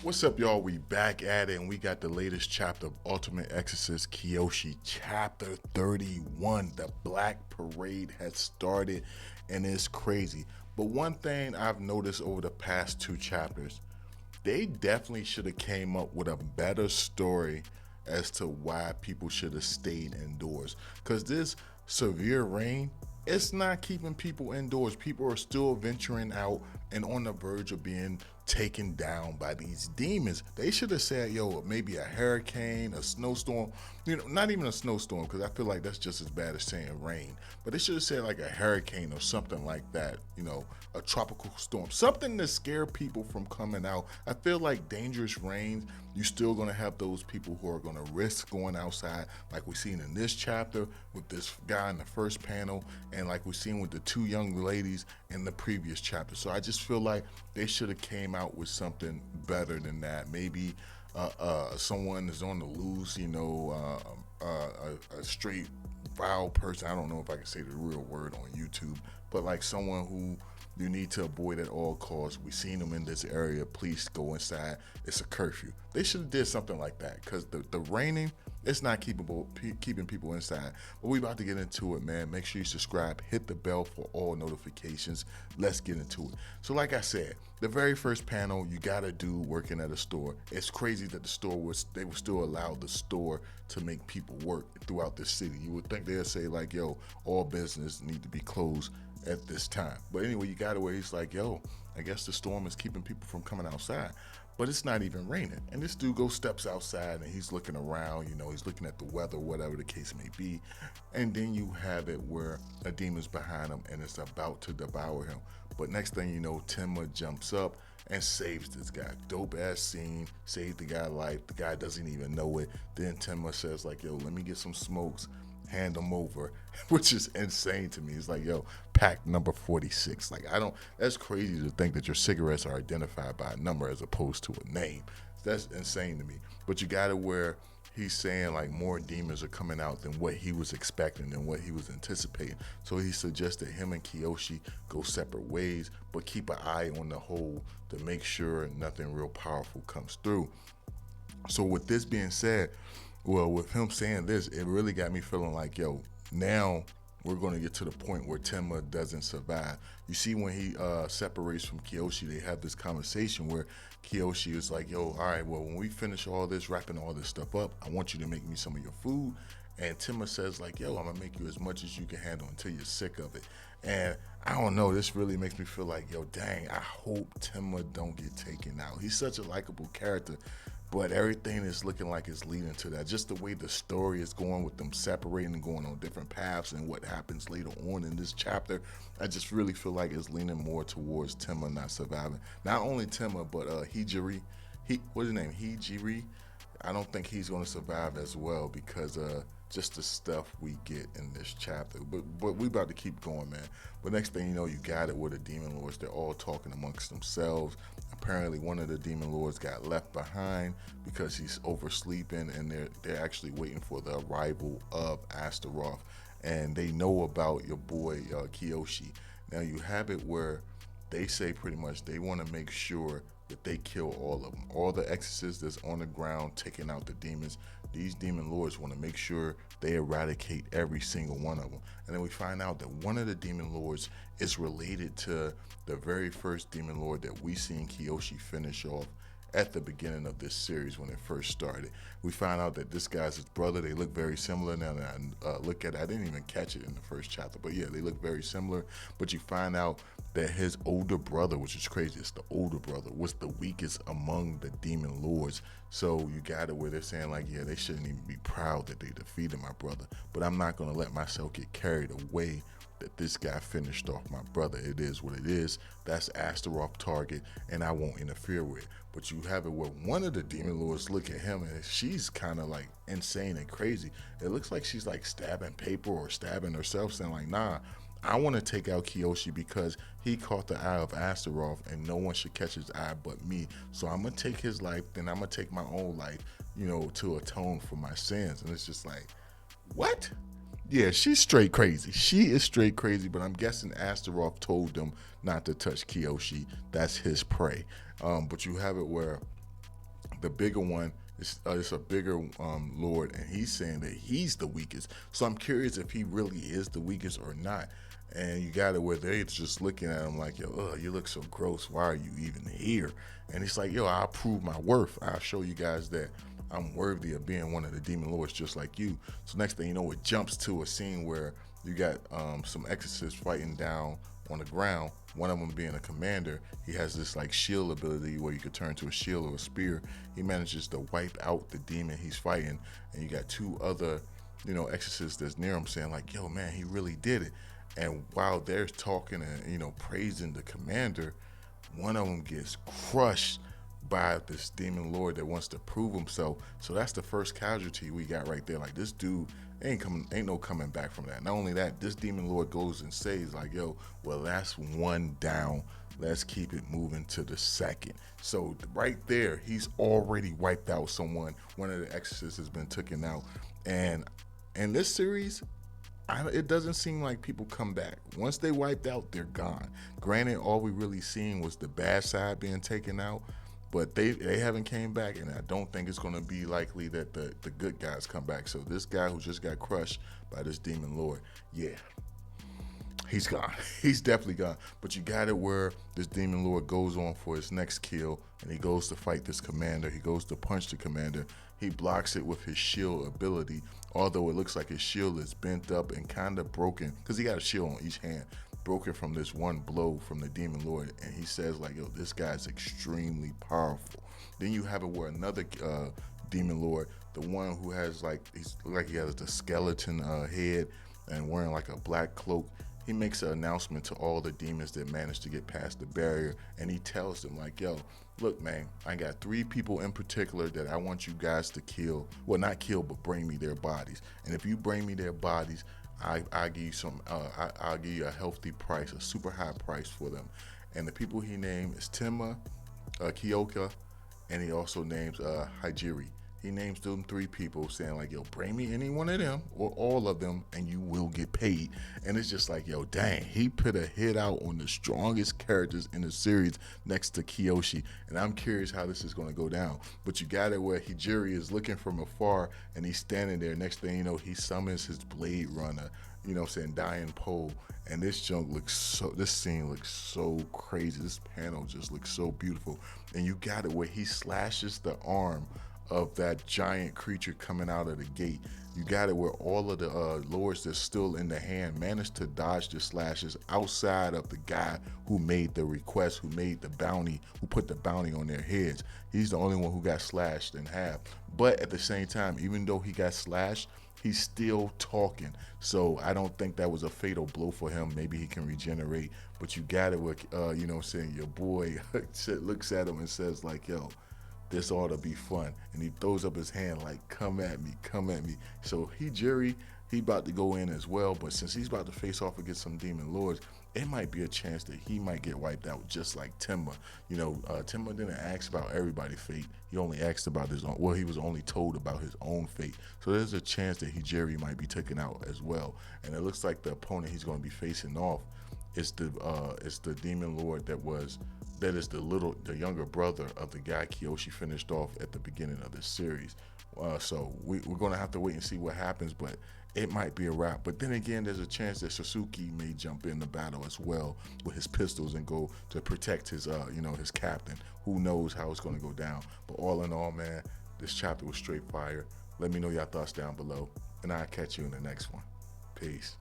What's up, y'all? We back at it, and we got the latest chapter of Ultimate Exorcist Kiyoshi, chapter 31. The Black Parade has started, and it's crazy. But one thing I've noticed over the past two chapters, they definitely should have came up with a better story as to why people should have stayed indoors. Because this severe rain, it's not keeping people indoors. People are still venturing out and on the verge of being taken down by these demons. They should have said, yo, maybe a hurricane, a snowstorm, not even a snowstorm, because I feel like that's just as bad as saying rain. But they should have said like a hurricane or something like that, a tropical storm, something to scare people from coming out. I feel like dangerous rains, you're still going to have those people who are going to risk going outside, like we've seen in this chapter with this guy in the first panel, and like we've seen with the two young ladies in the previous chapter. So I just feel like they should have came out with something better than that. Maybe someone is on the loose, a straight vile person. I don't know if I can say the real word on YouTube, but like someone who you need to avoid at all costs. We've seen them in this area. Please go inside. It's a curfew. They should have did something like that, because the raining, it's not keeping people inside. But we about to get into it, man. Make sure you subscribe. Hit the bell for all notifications. Let's get into it. So like I said, the very first panel, you got a dude working at a store. It's crazy that they would still allow the store to make people work throughout the city. You would think they'd say like, yo, all business need to be closed at this time. But anyway, you got it where he's like, yo, I guess the storm is keeping people from coming outside, but it's not even raining. And this dude steps outside and he's looking around, he's looking at the weather, whatever the case may be. And then you have it where a demon's behind him and it's about to devour him. But next thing you know, Tenma jumps up and saves this guy. Dope ass scene, saved the guy's life. The guy doesn't even know it. Then Tenma says like, yo, let me get some smokes, hand them over, which is insane to me. It's like, yo, pack number 46. Like, that's crazy to think that your cigarettes are identified by a number as opposed to a name. That's insane to me. But you got it where he's saying like more demons are coming out than what he was expecting and what he was anticipating. So he suggested him and Kiyoshi go separate ways, but keep an eye on the hole to make sure nothing real powerful comes through. So with this being said, well, with him saying this, it really got me feeling like, yo, now we're going to get to the point where Tenma doesn't survive. You see, when he separates from Kiyoshi, they have this conversation where Kiyoshi is like, yo, all right, well, when we finish all this, wrapping all this stuff up, I want you to make me some of your food. And Tenma says like, yo, I'm going to make you as much as you can handle until you're sick of it. And I don't know, this really makes me feel like, yo, dang, I hope Tenma don't get taken out. He's such a likable character. But everything is looking like it's leading to that. Just the way the story is going with them separating and going on different paths and what happens later on in this chapter, I just really feel like it's leaning more towards Tenma not surviving. Not only Tenma, but Hijiri. What's his name? Hijiri. I don't think he's going to survive as well because just the stuff we get in this chapter. But we about to keep going, man. But next thing you know, you got it with the demon lords. They're all talking amongst themselves. Apparently, one of the demon lords got left behind because he's oversleeping, and they're actually waiting for the arrival of Astaroth. And they know about your boy Kiyoshi. Now you have it where they say pretty much they want to make sure that they kill all of them. All the exorcists that's on the ground taking out the demons, these demon lords want to make sure they eradicate every single one of them. And then we find out that one of the demon lords is related to the very first demon lord that we seen Kiyoshi finish off at the beginning of this series when it first started. We find out that this guy's his brother. They look very similar. Now that I look at it, I didn't even catch it in the first chapter, but yeah, they look very similar. But you find out that his older brother, which is crazy, it's the older brother, was the weakest among the demon lords. So you got it where they're saying like, yeah, they shouldn't even be proud that they defeated my brother, but I'm not going to let myself get carried away that this guy finished off my brother. It is what it is. That's Astaroth target, and I won't interfere with it. But you have it where one of the demon lords look at him, and she's kind of like insane and crazy. It looks like she's like stabbing paper or stabbing herself, saying like, nah, I want to take out Kiyoshi because he caught the eye of Astaroth, and no one should catch his eye but me. So I'm going to take his life, then I'm going to take my own life, to atone for my sins. And it's just like, what? Yeah, she's straight crazy. She is straight crazy, but I'm guessing Astaroth told them not to touch Kiyoshi. That's his prey. But you have it where the bigger one is a bigger lord, and he's saying that he's the weakest. So I'm curious if he really is the weakest or not. And you got it where they're just looking at him like, yo, you look so gross. Why are you even here? And he's like, yo, I'll prove my worth. I'll show you guys that I'm worthy of being one of the demon lords just like you. So next thing you know, it jumps to a scene where you got some exorcists fighting down on the ground. One of them being a commander. He has this like shield ability where you could turn to a shield or a spear. He manages to wipe out the demon he's fighting, and you got two other, exorcists that's near him saying like, yo man, he really did it. And while they're talking and praising the commander, one of them gets crushed by this demon lord that wants to prove himself. So that's the first casualty we got right there. Like, this dude ain't no coming back from that. Not only that, this demon lord goes and says like, yo, well, that's one down. Let's keep it moving to the second. So right there, he's already wiped out someone. One of the exorcists has been taken out. And in this series, it doesn't seem like people come back. Once they wiped out, they're gone. Granted, all we really seen was the bad side being taken out, but they haven't came back, and I don't think it's going to be likely that the good guys come back. So this guy who just got crushed by this demon lord, yeah, he's gone. He's definitely gone. But you got it where this demon lord goes on for his next kill, and he goes to fight this commander. He goes to punch the commander. He blocks it with his shield ability, although it looks like his shield is bent up and kind of broken, because he got a shield on each hand, broken from this one blow from the demon lord. And he says like, yo, this guy's extremely powerful. Then you have it where another demon lord, the one who has he has the skeleton head and wearing like a black cloak, he makes an announcement to all the demons that managed to get past the barrier, and he tells them like, yo, look man, I got 3 people in particular that I want you guys to kill. Well, not kill, but bring me their bodies. And if you bring me their bodies, I'll give you I'll give you a healthy price, a super high price for them. And the people he named is Tenma, Kyoka, and he also names Hijiri. He names them 3 people, saying like, yo, bring me any one of them or all of them and you will get paid. And it's just like, yo, dang, he put a hit out on the strongest characters in the series next to Kiyoshi. And I'm curious how this is going to go down. But you got it where Hijiri is looking from afar and he's standing there. Next thing you know, he summons his Blade Runner, dying pole. And this scene looks so crazy. This panel just looks so beautiful. And you got it where he slashes the arm of that giant creature coming out of the gate. You got it where all of the lords that's still in the hand managed to dodge the slashes outside of the guy who made the request, who made the bounty, who put the bounty on their heads. He's the only one who got slashed in half. But at the same time, even though he got slashed, he's still talking. So I don't think that was a fatal blow for him. Maybe he can regenerate. But you got it with, your boy looks at him and says like, yo, this ought to be fun. And he throws up his hand like, come at me, come at me. So Hijiri, he about to go in as well, but since he's about to face off against some demon lords, it might be a chance that he might get wiped out just like Tenma. Tenma didn't ask about everybody's fate. He only asked about his own. Well, he was only told about his own fate. So there's a chance that Hijiri might be taken out as well. And it looks like the opponent he's going to be facing off is the demon lord that is the younger brother of the guy Kiyoshi finished off at the beginning of this series. So we're going to have to wait and see what happens, but it might be a wrap. But then again, there's a chance that Sasuke may jump in the battle as well with his pistols and go to protect his captain. Who knows how it's going to go down. But all in all, man, this chapter was straight fire. Let me know your thoughts down below, and I'll catch you in the next one. Peace.